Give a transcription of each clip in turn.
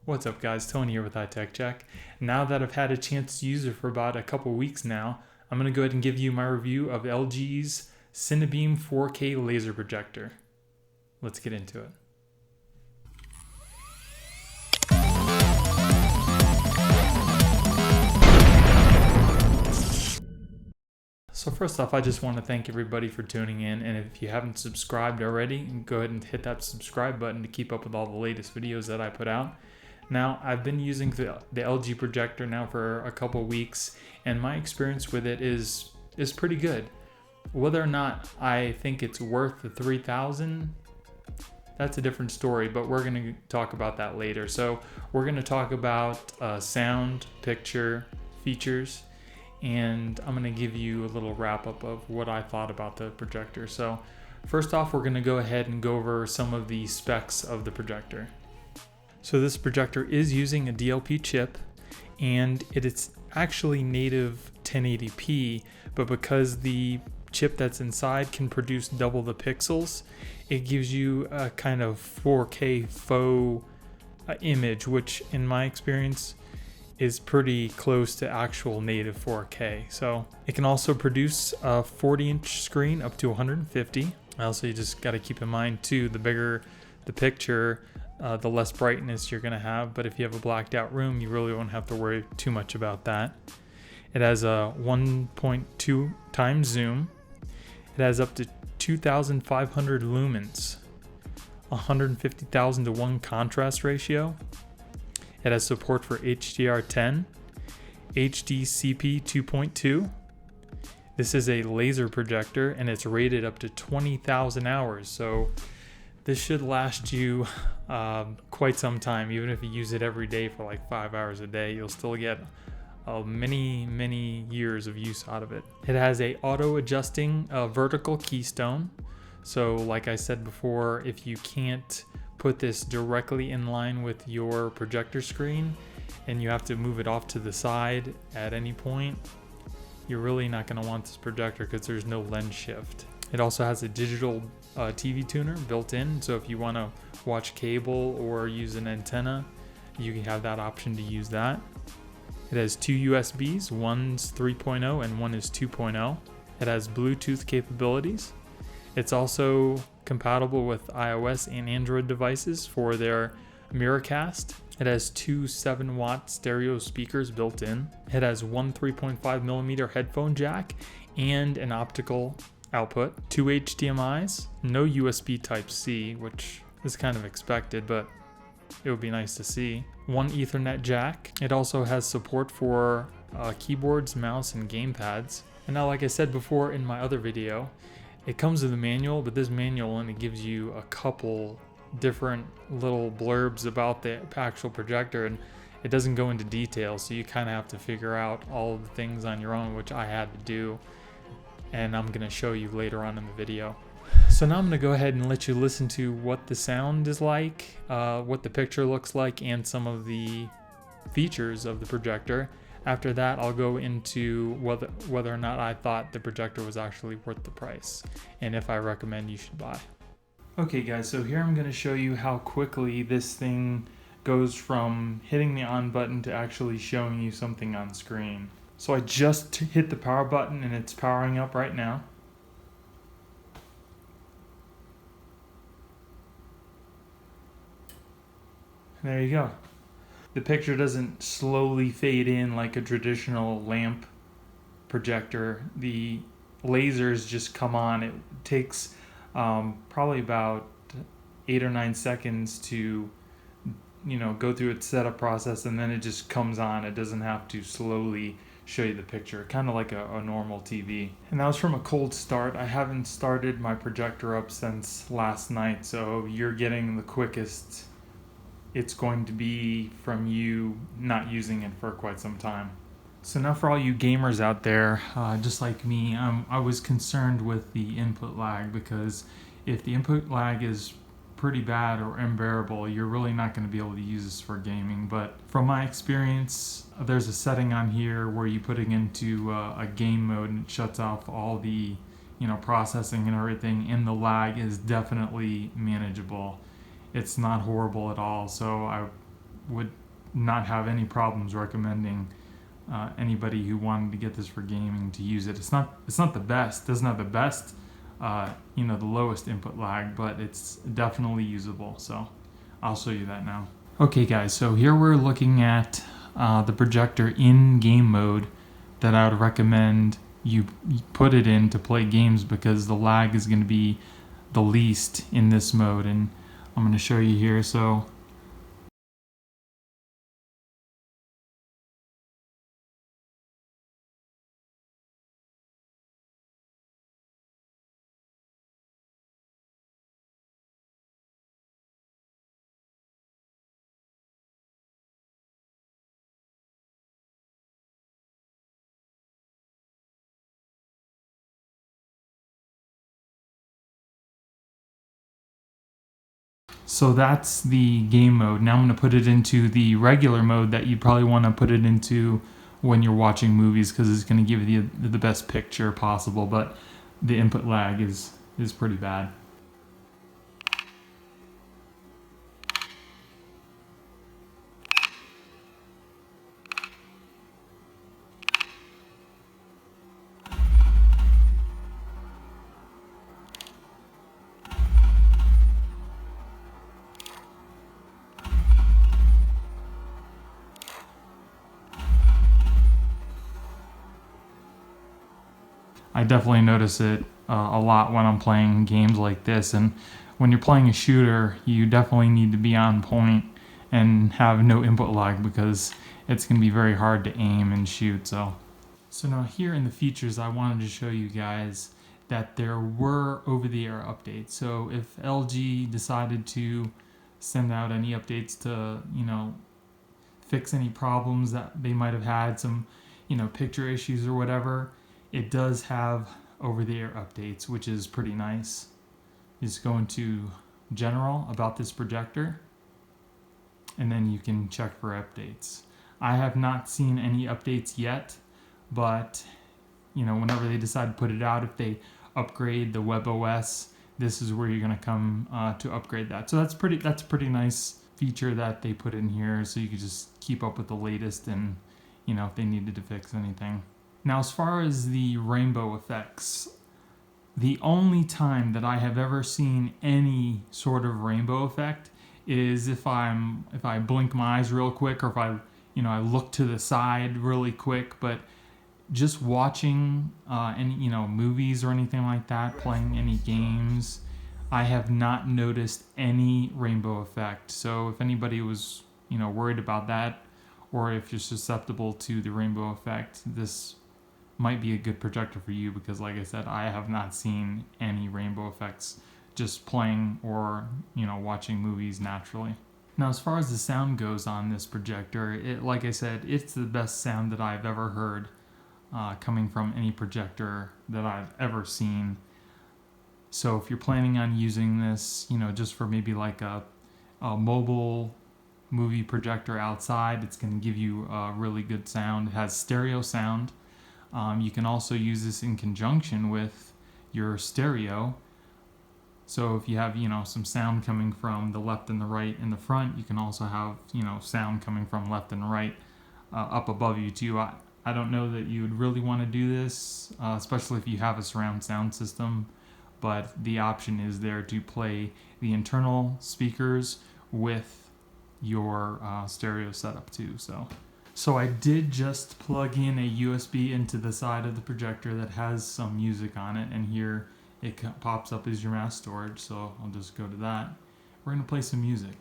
What's up guys, Tony here with iTech Check. Now that I've had a chance to use it for about a couple weeks now, I'm going to go ahead and give you my review of LG's Cinebeam 4K laser projector. Let's get into it. So first off, I just want to thank everybody for tuning in, and if you haven't subscribed already, go ahead and hit that subscribe button to keep up with all the latest videos that I put out. Now, I've been using the LG projector now for a couple weeks, and my experience with it is pretty good. Whether or not I think it's worth the $3,000, that's a different story, but we're going to talk about that later. So we're going to talk about sound, picture, features, and I'm going to give you a little wrap up of what I thought about the projector. So first off, we're going to go ahead and go over some of the specs of the projector. So this projector is using a DLP chip, and it's actually native 1080p, but because the chip that's inside can produce double the pixels, it gives you a kind of 4K faux image, which in my experience is pretty close to actual native 4K. So it can also produce a 40-inch screen up to 150. Also, you just got to keep in mind too, the bigger the picture, the less brightness you're going to have, but if you have a blacked out room, you really won't have to worry too much about that. It has a 1.2 times zoom. It has up to 2,500 lumens, 150,000 to 1 contrast ratio. It has support for HDR10, HDCP 2.2. This is a laser projector, and it's rated up to 20,000 hours, so this should last you quite some time. Even if you use it every day for like 5 hours a day, you'll still get many years of use out of it. It has a auto adjusting vertical keystone. So like I said before, if you can't put this directly in line with your projector screen and you have to move it off to the side at any point, you're really not going to want this projector because there's no lens shift. It also has a digital TV tuner built in, so if you want to watch cable or use an antenna, you can have that option to use that. It has two USBs, one's 3.0 and one is 2.0. It has Bluetooth capabilities. It's also compatible with iOS and Android devices for their Miracast. It has two 7-watt stereo speakers built in. It has one 3.5mm headphone jack and an optical output, two HDMIs, no USB Type-C, which is kind of expected, but it would be nice to see. One Ethernet jack. It also has support for keyboards, mouse, and gamepads. And now, like I said before in my other video, it comes with a manual, but this manual only gives you a couple different little blurbs about the actual projector, and it doesn't go into detail, so you kind of have to figure out all of the things on your own, which I had to do, and I'm going to show you later on in the video. So now I'm going to go ahead and let you listen to what the sound is like, what the picture looks like, and some of the features of the projector. After that, I'll go into whether or not I thought the projector was actually worth the price, and if I recommend you should buy. Okay guys, so here I'm going to show you how quickly this thing goes from hitting the on button to actually showing you something on screen. So I just hit the power button and it's powering up right now. And there you go. The picture doesn't slowly fade in like a traditional lamp projector. The lasers just come on. It takes probably about 8 or 9 seconds to go through its setup process, and then it just comes on. It doesn't have to slowly show you the picture, kind of like a normal TV. And that was from a cold start. I haven't started my projector up since last night, so you're getting the quickest it's going to be from you not using it for quite some time. So now for all you gamers out there, just like me, I was concerned with the input lag, because if the input lag is pretty bad or unbearable, you're really not going to be able to use this for gaming. But from my experience, there's a setting on here where you put it into a game mode and it shuts off all the processing and everything, and the lag is definitely manageable. It's not horrible at all. So would not have any problems recommending anybody who wanted to get this for gaming to use it. It's not the best. It doesn't have the best, the lowest input lag, but it's definitely usable. So I'll show you that now. Okay guys, so here we're looking at the projector in game mode that I would recommend you put it in to play games, because the lag is going to be the least in this mode, and I'm going to show you here. So that's the game mode. Now I'm going to put it into the regular mode that you probably want to put it into when you're watching movies, because it's going to give you the best picture possible, but the input lag is pretty bad. I definitely notice it a lot when I'm playing games like this, and when you're playing a shooter, you definitely need to be on point and have no input lag, because it's going to be very hard to aim and shoot. So now here in the features, I wanted to show you guys that there were over-the-air updates. So if LG decided to send out any updates to, fix any problems that they might have had, some, picture issues or whatever, it does have over-the-air updates, which is pretty nice. Just go into General, about this projector, and then you can check for updates. I have not seen any updates yet, but whenever they decide to put it out, if they upgrade the webOS, this is where you're going to come to upgrade that. So that's a pretty nice feature that they put in here, so you can just keep up with the latest, and if they needed to fix anything. Now, as far as the rainbow effects, the only time that I have ever seen any sort of rainbow effect is if I blink my eyes real quick, or if I look to the side really quick. But just watching any movies or anything like that, playing any games, I have not noticed any rainbow effect. So if anybody was worried about that, or if you're susceptible to the rainbow effect, this might be a good projector for you, because like I said, I have not seen any rainbow effects just playing or watching movies naturally. Now, as far as the sound goes on this projector, like I said, it's the best sound that I've ever heard coming from any projector that I've ever seen. So if you're planning on using this, just for maybe like a mobile movie projector outside, it's going to give you a really good sound. It has stereo sound. You can also use this in conjunction with your stereo. So if you have, some sound coming from the left and the right in the front, you can also have, sound coming from left and right up above you too. I don't know that you would really want to do this, especially if you have a surround sound system, but the option is there to play the internal speakers with your stereo setup too. So I did just plug in a USB into the side of the projector that has some music on it, and here it pops up as your mass storage, so I'll just go to that. We're going to play some music.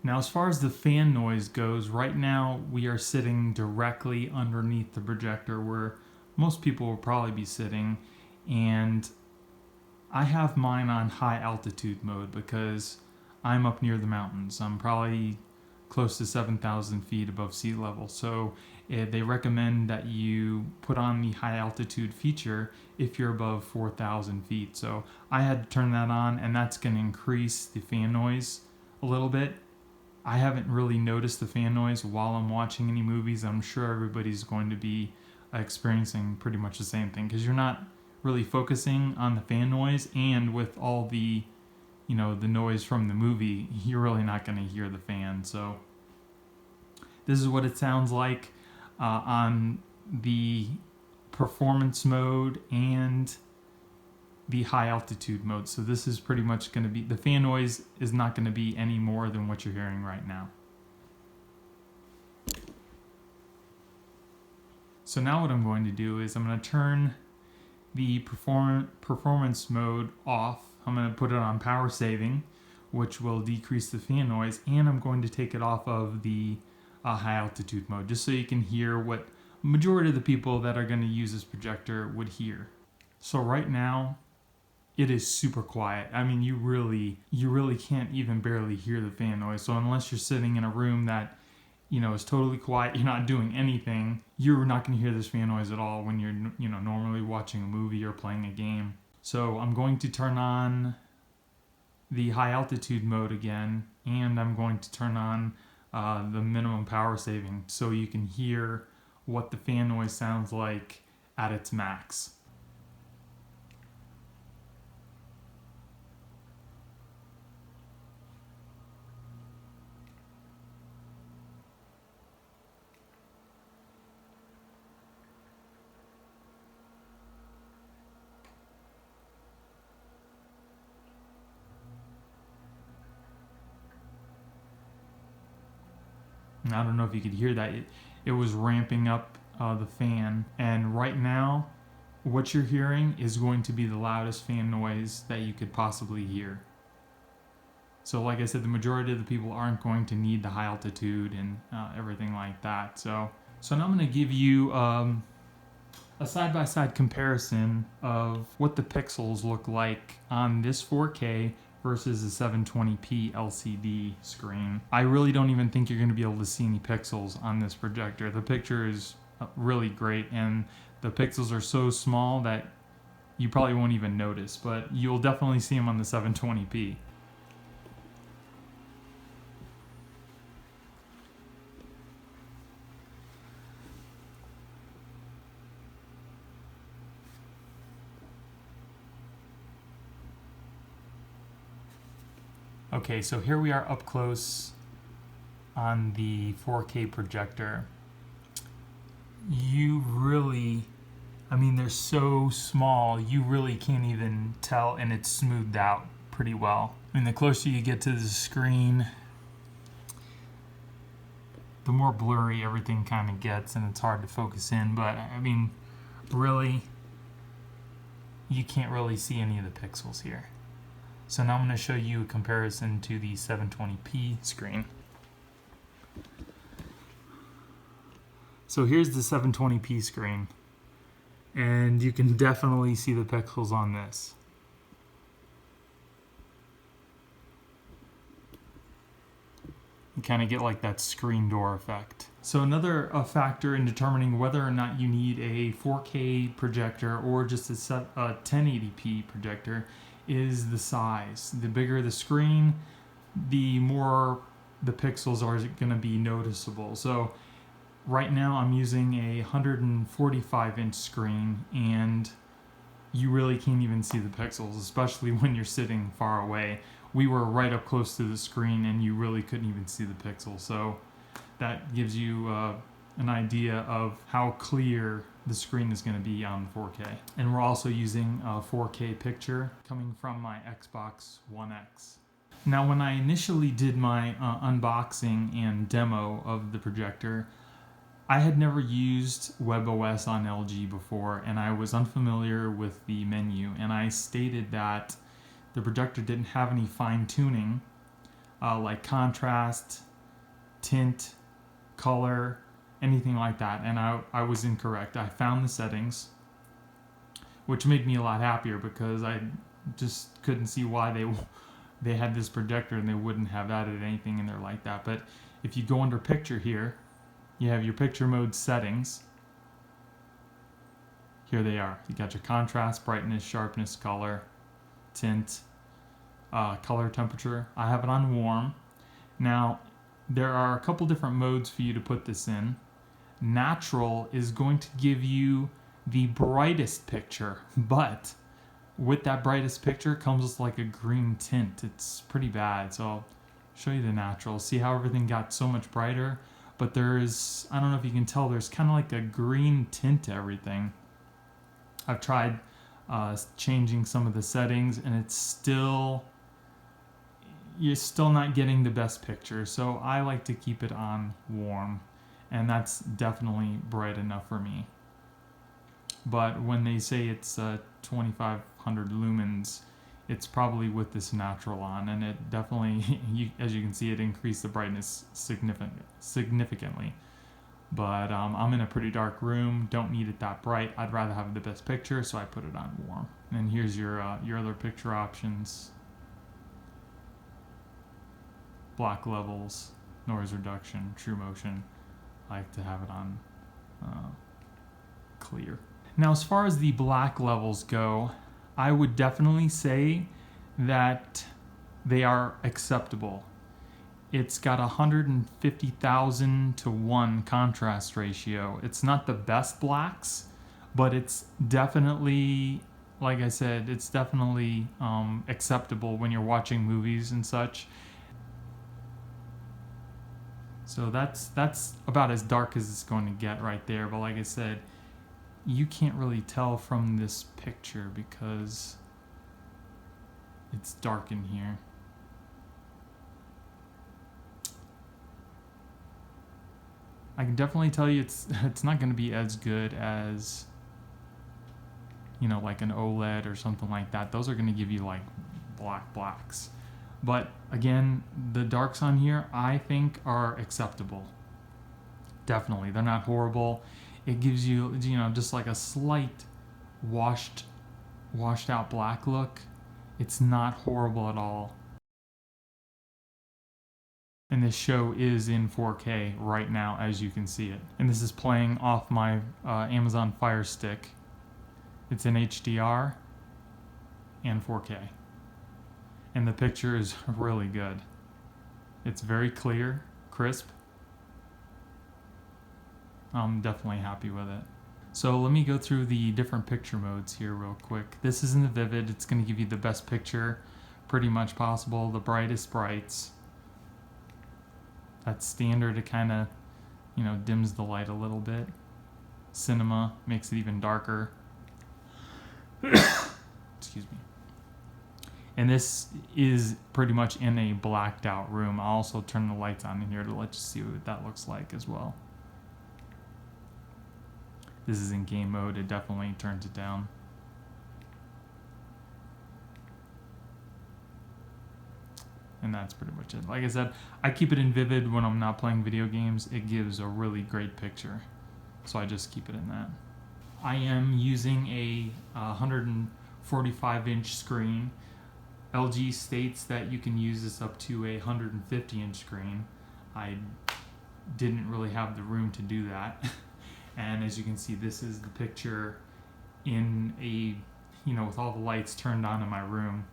Now, as far as the fan noise goes, right now we are sitting directly underneath the projector where most people will probably be sitting, and I have mine on high altitude mode because I'm up near the mountains. I'm probably close to 7,000 feet above sea level. So they recommend that you put on the high altitude feature if you're above 4,000 feet. So I had to turn that on, and that's going to increase the fan noise a little bit. I haven't really noticed the fan noise while I'm watching any movies. I'm sure everybody's going to be experiencing pretty much the same thing because you're not really focusing on the fan noise, and with all the the noise from the movie, you're really not going to hear the fan. So this is what it sounds like on the performance mode and the high altitude mode. So this is pretty much going to be, the fan noise is not going to be any more than what you're hearing right now. So now what I'm going to do is I'm going to turn the performance mode off. I'm going to put it on power saving, which will decrease the fan noise, and I'm going to take it off of the high altitude mode, just so you can hear what majority of the people that are going to use this projector would hear. So right now, it is super quiet. I mean, you really can't even barely hear the fan noise. So unless you're sitting in a room that is totally quiet, you're not doing anything, you're not going to hear this fan noise at all when you're normally watching a movie or playing a game. So I'm going to turn on the high altitude mode again, and I'm going to turn on the minimum power saving so you can hear what the fan noise sounds like at its max. I don't know if you could hear that. It was ramping up the fan. And right now, what you're hearing is going to be the loudest fan noise that you could possibly hear. So like I said, the majority of the people aren't going to need the high altitude and everything like that. So now I'm going to give you a side-by-side comparison of what the pixels look like on this 4K versus a 720p LCD screen. I really don't even think you're going to be able to see any pixels on this projector. The picture is really great, and the pixels are so small that you probably won't even notice, but you'll definitely see them on the 720p. Okay, so here we are up close on the 4K projector. You really, they're so small, you really can't even tell, and it's smoothed out pretty well. The closer you get to the screen, the more blurry everything kind of gets, and it's hard to focus in, but really, you can't really see any of the pixels here. So now I'm going to show you a comparison to the 720p screen. So here's the 720p screen, and you can definitely see the pixels on this. You kind of get like that screen door effect. So another factor in determining whether or not you need a 4K projector or just a 1080p projector is the size. The bigger the screen, the more the pixels are going to be noticeable. So right now I'm using a 145-inch screen, and you really can't even see the pixels, especially when you're sitting far away. We were right up close to the screen, and you really couldn't even see the pixels. So that gives you an idea of how clear the screen is going to be on the 4K. And we're also using a 4K picture coming from my Xbox One X. Now, when I initially did my unboxing and demo of the projector, I had never used webOS on LG before, and I was unfamiliar with the menu, and I stated that the projector didn't have any fine-tuning like contrast, tint, color, anything like that, and I was incorrect. I found the settings, which made me a lot happier because I just couldn't see why they had this projector and they wouldn't have added anything in there like that. But if you go under picture here, you have your picture mode settings. Here they are. You got your contrast, brightness, sharpness, color, tint, color temperature. I have it on warm. Now, there are a couple different modes for you to put this in. Natural is going to give you the brightest picture, but with that brightest picture comes with like a green tint. It's pretty bad. So I'll show you the natural. See how everything got so much brighter? But there's, I don't know if you can tell, there's kind of like a green tint to everything. I've tried changing some of the settings and it's still, you're still not getting the best picture. So I like to keep it on warm, and that's definitely bright enough for me. But when they say it's 2500 lumens, it's probably with this natural on, and it definitely, as you can see, it increased the brightness significantly. But I'm in a pretty dark room, don't need it that bright. I'd rather have the best picture, so I put it on warm. And here's your other picture options. Black levels, noise reduction, true motion. I like to have it on clear. Now, as far as the black levels go, I would definitely say that they are acceptable. It's got 150,000 to 1 contrast ratio. It's not the best blacks, but it's definitely, like I said, it's definitely acceptable when you're watching movies and such. So that's about as dark as it's going to get right there. But like I said, you can't really tell from this picture because it's dark in here. I can definitely tell you it's not going to be as good as, you know, like an OLED or something like that. Those are going to give you like blacks. But again, the darks on here I think are acceptable. Definitely, they're not horrible. It gives you, you know, just like a slight washed out black look. It's not horrible at all. And this show is in 4K right now, as you can see it. And this is playing off my Amazon Fire Stick. It's in HDR and 4K. And the picture is really good. It's very clear, crisp. I'm definitely happy with it. So let me go through the different picture modes here real quick. This is in the vivid. It's going to give you the best picture pretty much possible, the brightest brights. That's standard. It kind of, you know, dims the light a little bit. Cinema makes it even darker. Excuse me. And this is pretty much in a blacked out room. I'll also turn the lights on in here to let you see what that looks like as well. This is in game mode. It definitely turns it down. And that's pretty much it. Like I said, I keep it in vivid when I'm not playing video games. It gives a really great picture. So I just keep it in that. I am using a 145-inch screen. LG states that you can use this up to a 150-inch screen. I didn't really have the room to do that. And as you can see, this is the picture in a, you know, with all the lights turned on in my room.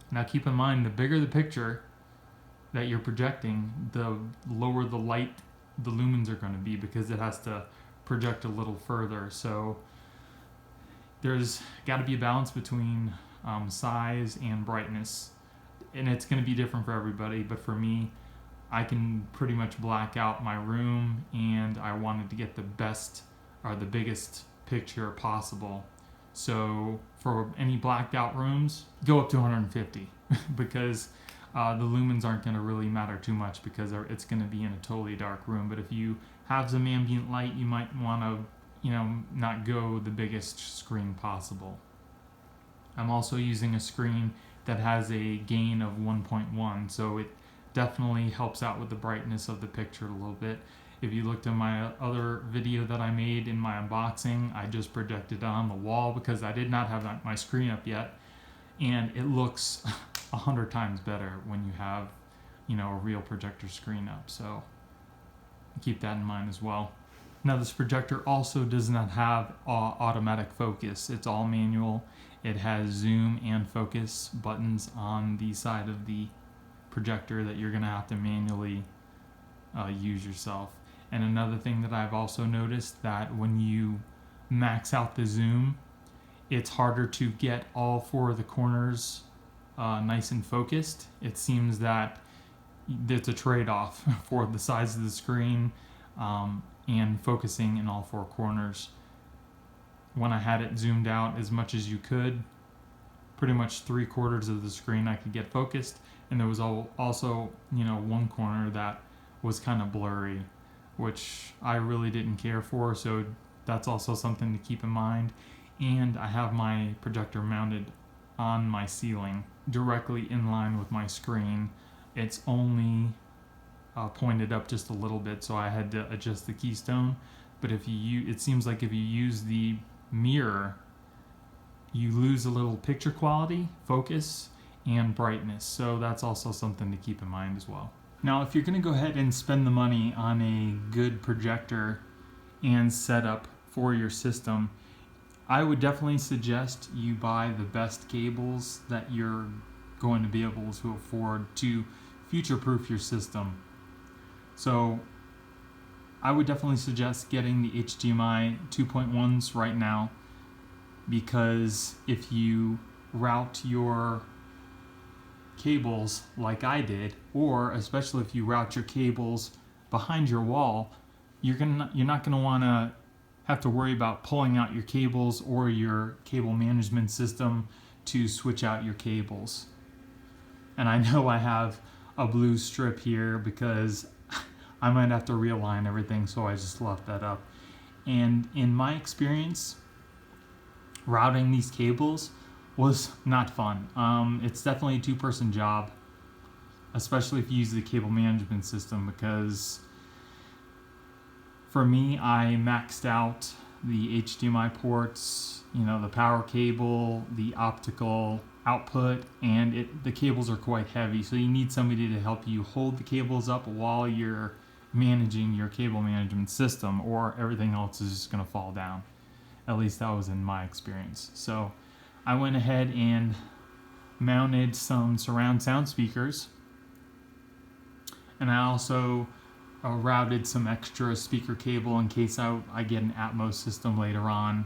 Now keep in mind, the bigger the picture that you're projecting, the lower the light, the lumens are going to be, because it has to project a little further. So there's got to be a balance between size and brightness, and it's going to be different for everybody. But for me, I can pretty much black out my room, and I wanted to get the best or the biggest picture possible. So for any blacked out rooms, go up to 150 because the lumens aren't going to really matter too much, because it's going to be in a totally dark room. But if you have some ambient light, you might want to, you know, not go the biggest screen possible. I'm also using a screen that has a gain of 1.1, so it definitely helps out with the brightness of the picture a little bit. If you looked at my other video that I made in my unboxing, I just projected it on the wall because I did not have my screen up yet. and it looks 100 times better when you have, you know, a real projector screen up. So keep that in mind as well. Now this projector also does not have automatic focus. It's all manual. It has zoom and focus buttons on the side of the projector that you're gonna have to manually use yourself. And another thing that I've also noticed, that when you max out the zoom, it's harder to get all 4 of the corners nice and focused. It seems that it's a trade-off for the size of the screen and focusing in all 4 corners. When I had it zoomed out as much as you could, pretty much 3/4 of the screen I could get focused, and there was also, you know, one corner that was kind of blurry, which I really didn't care for, so that's also something to keep in mind. And I have my projector mounted on my ceiling directly in line with my screen. It's only pointed up just a little bit, so I had to adjust the keystone. But if it seems like if you use the mirror, you lose a little picture quality, focus, and brightness. So that's also something to keep in mind as well. Now, if you're going to go ahead and spend the money on a good projector and setup for your system, I would definitely suggest you buy the best cables that you're going to be able to afford to future-proof your system. So I would definitely suggest getting the HDMI 2.1s right now, because if you route your cables like I did, or especially if you route your cables behind your wall, you're not going to want to have to worry about pulling out your cables or your cable management system to switch out your cables. And I know I have a blue strip here because I might have to realign everything, so I just left that up. And in my experience, routing these cables was not fun. It's definitely a 2-person job, especially if you use the cable management system, because for me, I maxed out the HDMI ports, you know, the power cable, the optical output, and the cables are quite heavy, so you need somebody to help you hold the cables up while you're managing your cable management system, or everything else is just going to fall down. At least that was in my experience. So I went ahead and mounted some surround sound speakers, and I also routed some extra speaker cable in case I get an Atmos system later on,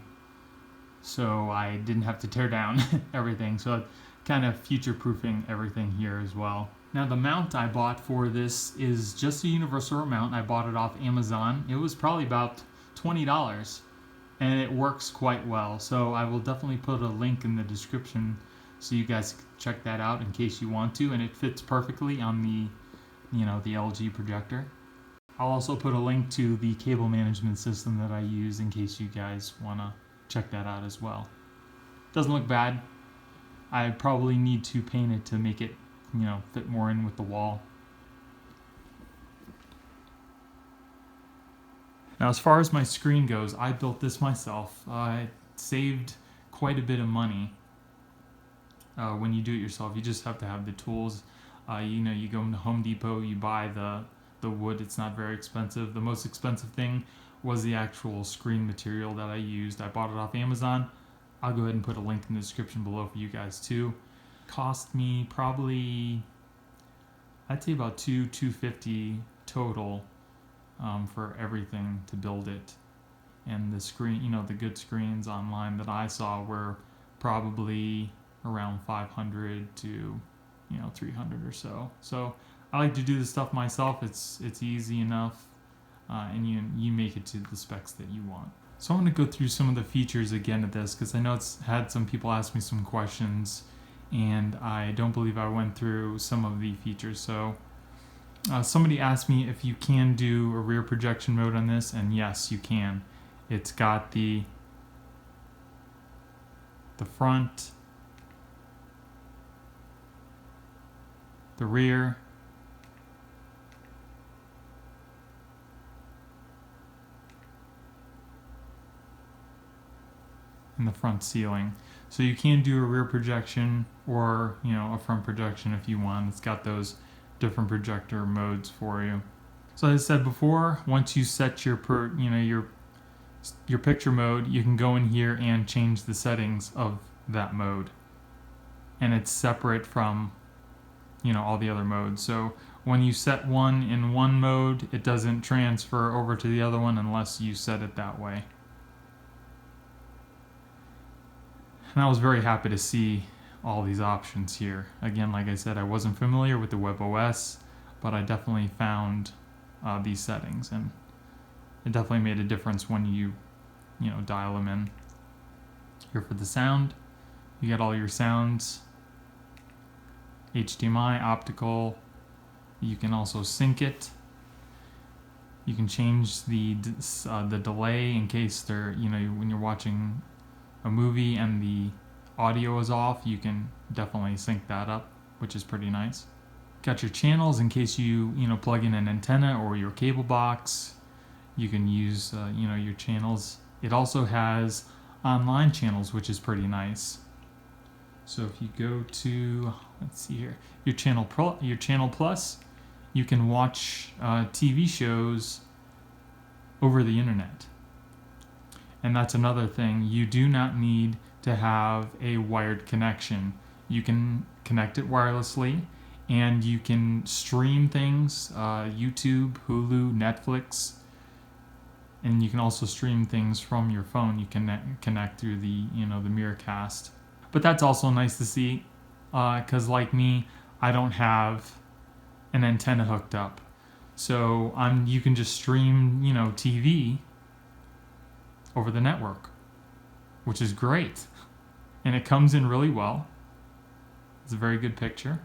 so I didn't have to tear down everything. So kind of future-proofing everything here as well. Now the mount I bought for this is just a universal mount. I bought it off Amazon. It was probably about $20, and it works quite well. So I will definitely put a link in the description so you guys can check that out in case you want to, and it fits perfectly on the LG projector. I'll also put a link to the cable management system that I use in case you guys want to check that out as well. Doesn't look bad. I probably need to paint it to make it, fit more in with the wall. Now, as far as my screen goes, I built this myself. I saved quite a bit of money when you do it yourself. You just have to have the tools. You go into Home Depot, you buy the wood. It's not very expensive. The most expensive thing was the actual screen material that I used. I bought it off Amazon. I'll go ahead and put a link in the description below for you guys too. Cost me probably, I'd say about $250 total for everything to build it. And the screen, the good screens online that I saw were probably around 500 to 300 or so. So I like to do this stuff myself. It's easy enough, and you make it to the specs that you want. So I'm going to go through some of the features again of this, because I know it's had some people ask me some questions, and I don't believe I went through some of the features. So somebody asked me if you can do a rear projection mode on this, and yes, you can. It's got the front, the rear, and the front ceiling. So you can do a rear projection or, you know, a front projection if you want. It's got those different projector modes for you. So as I said before, once you set your picture mode, you can go in here and change the settings of that mode. And it's separate from, you know, all the other modes. So when you set one in one mode, it doesn't transfer over to the other one unless you set it that way. And I was very happy to see all these options here. Again, like I said, I wasn't familiar with the webOS, but I definitely found these settings, and it definitely made a difference when you dial them in. Here for the sound, you get all your sounds, HDMI, optical. You can also sync it. You can change the delay in case when you're watching a movie and the audio is off, you can definitely sync that up, which is pretty nice. Got your channels in case you plug in an antenna or your cable box. You can use your channels. It also has online channels, which is pretty nice. So if you go to, let's see here, your channel plus, you can watch TV shows over the internet. And that's another thing. You do not need to have a wired connection. You can connect it wirelessly, and you can stream things, YouTube, Hulu, Netflix, and you can also stream things from your phone. You can connect through the the Miracast. But that's also nice to see, because like me, I don't have an antenna hooked up, so you can just stream TV over the network, which is great, and it comes in really well. It's a very good picture.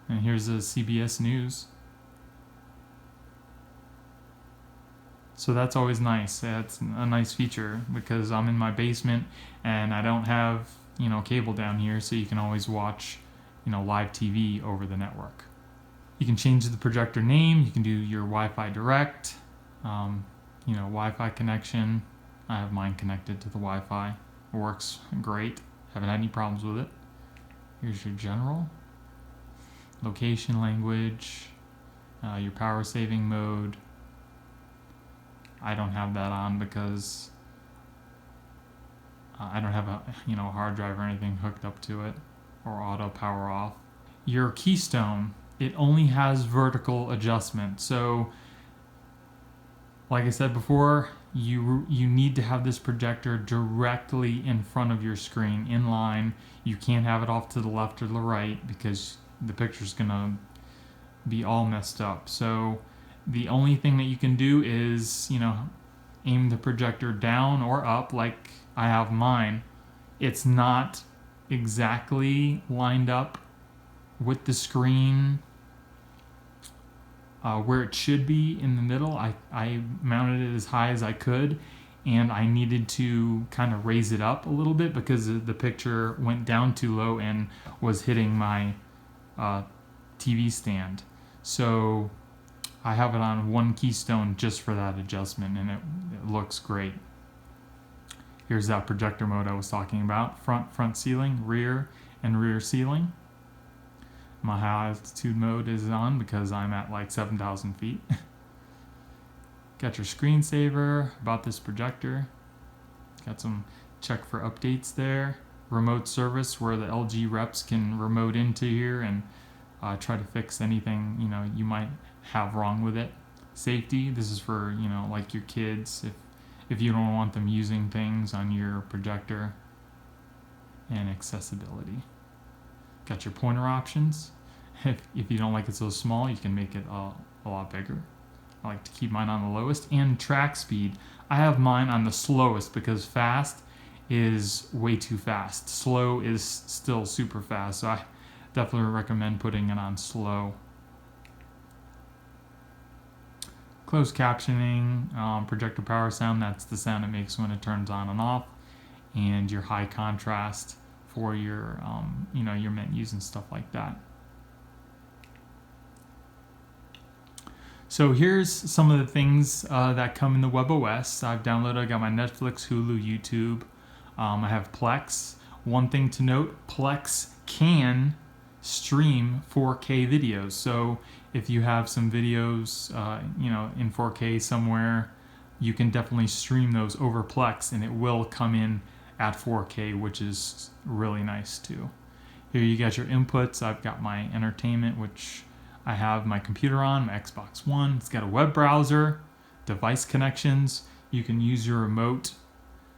And here's a CBS News. So that's always nice. That's a nice feature because I'm in my basement and I don't have cable down here, so you can always watch live TV over the network. You can change the projector name. You can do your Wi-Fi direct. Wi-Fi connection. I have mine connected to the Wi-Fi. It works great. Haven't had any problems with it. Here's your general. Location, language, your power saving mode. I don't have that on because I don't have a hard drive or anything hooked up to it, or auto power off. Your keystone, it only has vertical adjustment. So like I said before, you need to have this projector directly in front of your screen, in line. You can't have it off to the left or the right because the picture's gonna be all messed up. So the only thing that you can do is aim the projector down or up like I have mine. It's not exactly lined up with the screen where it should be in the middle. I mounted it as high as I could, and I needed to kind of raise it up a little bit because the picture went down too low and was hitting my TV stand. So I have it on one keystone just for that adjustment, and it looks great. Here's that projector mode I was talking about. Front ceiling, rear, and rear ceiling. My high altitude mode is on because I'm at like 7,000 feet. Got your screensaver about this projector. Got some check for updates there. Remote service where the LG reps can remote into here and try to fix anything you might have wrong with it. Safety, this is for like your kids if you don't want them using things on your projector. And accessibility. Got your pointer options. If you don't like it so small, you can make it a lot bigger. I like to keep mine on the lowest. And track speed, I have mine on the slowest because fast is way too fast. Slow is still super fast, so I definitely recommend putting it on slow. Closed captioning, projector power sound, that's the sound it makes when it turns on and off. And your high contrast for your your menus and stuff like that. So here's some of the things that come in the webOS. I've downloaded, I got my Netflix, Hulu, YouTube. I have Plex. One thing to note, Plex can stream 4K videos. So if you have some videos, in 4K somewhere, you can definitely stream those over Plex, and it will come in at 4K, which is really nice too. Here you got your inputs. I've got my entertainment, which I have my computer on, my Xbox One. It's got a web browser, device connections. You can use your remote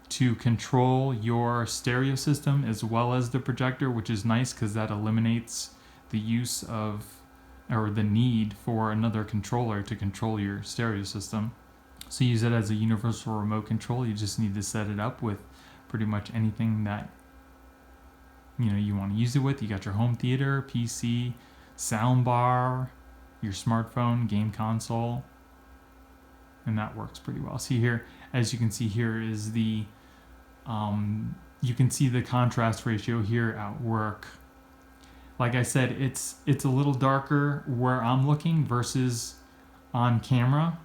to control your stereo system as well as the projector, which is nice because that eliminates the use of, or the need for, another controller to control your stereo system. So use it as a universal remote control. You just need to set it up with pretty much anything that you want to use it with. You got your home theater, PC, sound bar, your smartphone, game console, and that works pretty well. See here, as you can see here is the you can see the contrast ratio here at work. Like I said, it's a little darker where I'm looking versus on camera,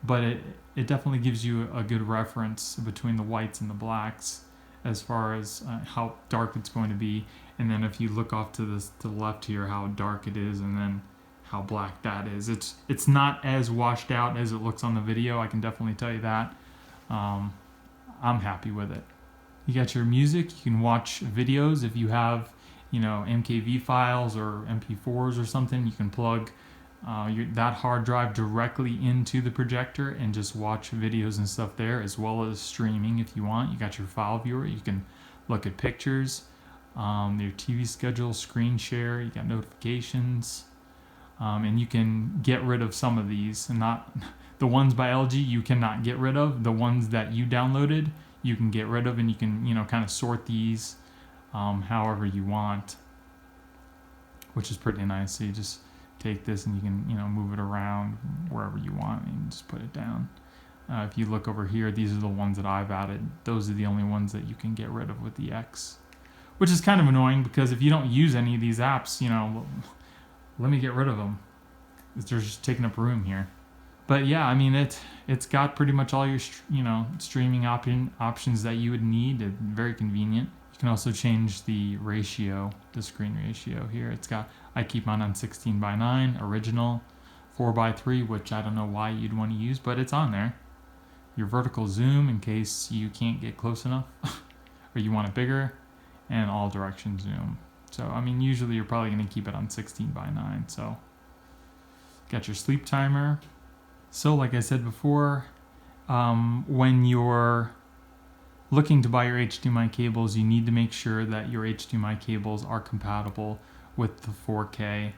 but it definitely gives you a good reference between the whites and the blacks as far as how dark it's going to be. And then if you look off to the left here, how dark it is, and then how black that is. It's not as washed out as it looks on the video, I can definitely tell you that. I'm happy with it. You got your music, you can watch videos. If you have MKV files or MP4s or something, you can plug that hard drive directly into the projector and just watch videos and stuff there, as well as streaming if you want. You got your file viewer, you can look at pictures, your TV schedule, screen share, you got notifications, and you can get rid of some of these, and not the ones by LG you cannot get rid of. The ones that you downloaded you can get rid of, and you can kind of sort these however you want, which is pretty nice. So you just take this and you can move it around wherever you want and just put it down. If you look over here, these are the ones that I've added. Those are the only ones that you can get rid of with the X, which is kind of annoying because if you don't use any of these apps, let me get rid of them. They're just taking up room here. But yeah, I mean, it's got pretty much all your streaming options that you would need. It's very convenient. You can also change the ratio, the screen ratio here. I keep mine on 16:9 original, 4:3, which I don't know why you'd want to use, but it's on there. Your vertical zoom in case you can't get close enough or you want it bigger, and all direction zoom. So I mean, usually you're probably going to keep it on 16:9. So got your sleep timer. So like I said before, when you're looking to buy your HDMI cables, you need to make sure that your HDMI cables are compatible with the 4K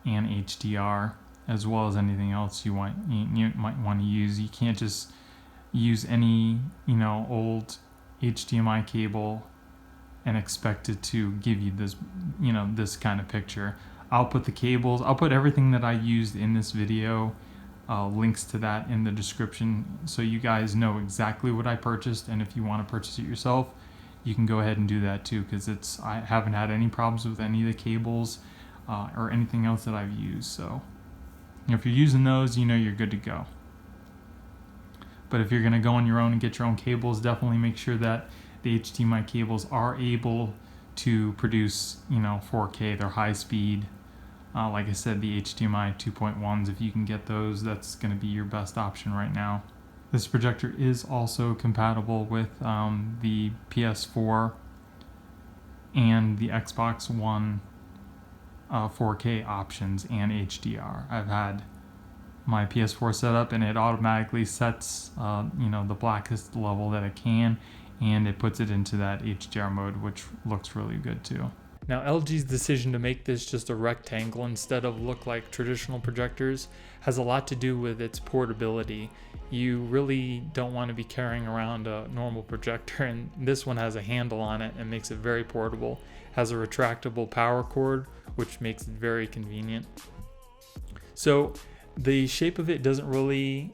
and HDR, as well as anything else you might want to use. You can't just use any old HDMI cable and expect it to give you this this kind of picture. I'll put everything that I used in this video, links to that in the description, so you guys know exactly what I purchased. And if you want to purchase it yourself, you can go ahead and do that too, because I haven't had any problems with any of the cables or anything else that I've used. So if you're using those, you're good to go. But if you're going to go on your own and get your own cables, definitely make sure that the HDMI cables are able to produce 4K. They're high speed. Like I said, the HDMI 2.1s, if you can get those, that's going to be your best option right now. This projector is also compatible with the PS4 and the Xbox One 4K options and HDR. I've had my PS4 set up and it automatically sets the blackest level that it can, and it puts it into that HDR mode, which looks really good too. Now LG's decision to make this just a rectangle instead of look like traditional projectors has a lot to do with its portability. You really don't want to be carrying around a normal projector, and this one has a handle on it and makes it very portable. Has a retractable power cord, which makes it very convenient. So the shape of it doesn't really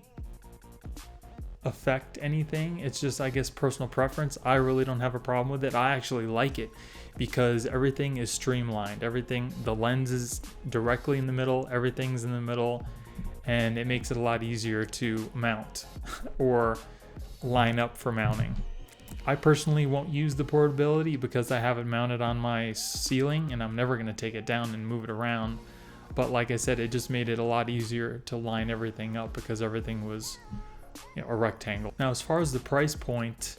affect anything. It's just, I guess, personal preference. I really don't have a problem with it. I actually like it because everything is streamlined. The lens is directly in the middle, everything's in the middle, and it makes it a lot easier to mount or line up for mounting. I personally won't use the portability because I have it mounted on my ceiling and I'm never going to take it down and move it around. But like I said, it just made it a lot easier to line everything up because everything was, you know, a rectangle. Now, as far as the price point,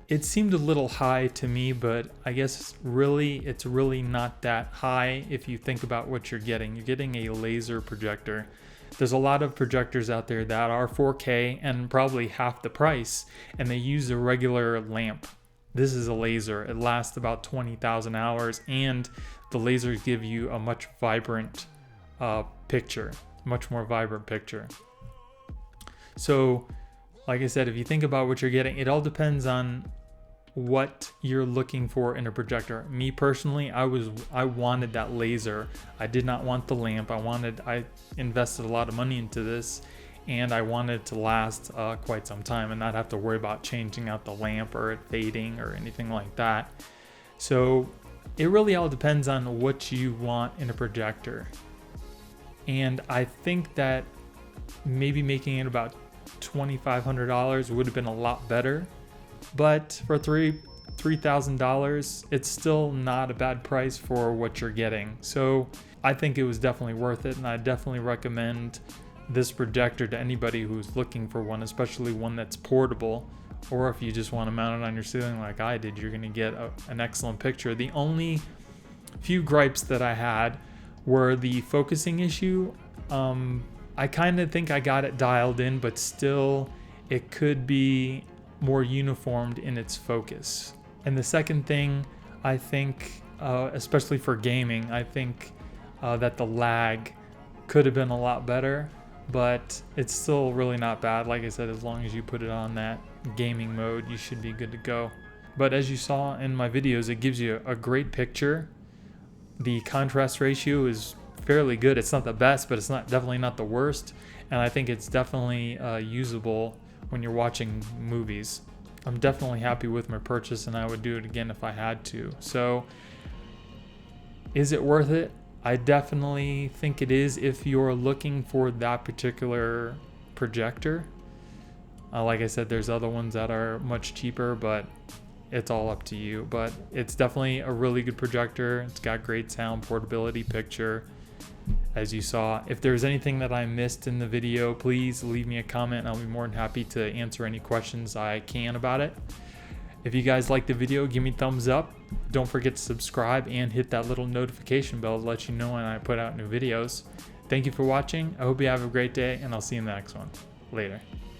it seemed a little high to me, but I guess it's really not that high if you think about what you're getting. You're getting a laser projector. There's a lot of projectors out there that are 4K and probably half the price, and they use a regular lamp. This is a laser. It lasts about 20,000 hours, and the lasers give you a much vibrant picture, much more vibrant picture. So, like I said, if you think about what you're getting, it all depends on what you're looking for in a projector. Me personally, I wanted that laser. I did not want the lamp. I invested a lot of money into this, and I wanted it to last quite some time and not have to worry about changing out the lamp or it fading or anything like that. So it really all depends on what you want in a projector. And I think that maybe making it about $2,500 would have been a lot better. But for $3,000, it's still not a bad price for what you're getting. So I think it was definitely worth it, and I definitely recommend this projector to anybody who's looking for one, especially one that's portable. Or if you just want to mount it on your ceiling like I did, you're going to get an excellent picture. The only few gripes that I had were the focusing issue. I kind of think I got it dialed in, but still it could be more uniformed in its focus. And the second thing, I think, especially for gaming, I think that the lag could have been a lot better, but it's still really not bad. Like I said, as long as you put it on that gaming mode, you should be good to go. But as you saw in my videos, it gives you a great picture. The contrast ratio is fairly good. It's not the best, but it's definitely not the worst. And I think it's definitely usable when you're watching movies. I'm definitely happy with my purchase, and I would do it again if I had to. So, is it worth it? I definitely think it is if you're looking for that particular projector. Like I said, there's other ones that are much cheaper, but it's all up to you. But it's definitely a really good projector. It's got great sound, portability, picture. As you saw, if there's anything that I missed in the video, please leave me a comment and I'll be more than happy to answer any questions I can about it. If you guys like the video, give me a thumbs up. Don't forget to subscribe and hit that little notification bell to let you know when I put out new videos. Thank you for watching. I hope you have a great day, and I'll see you in the next one. Later.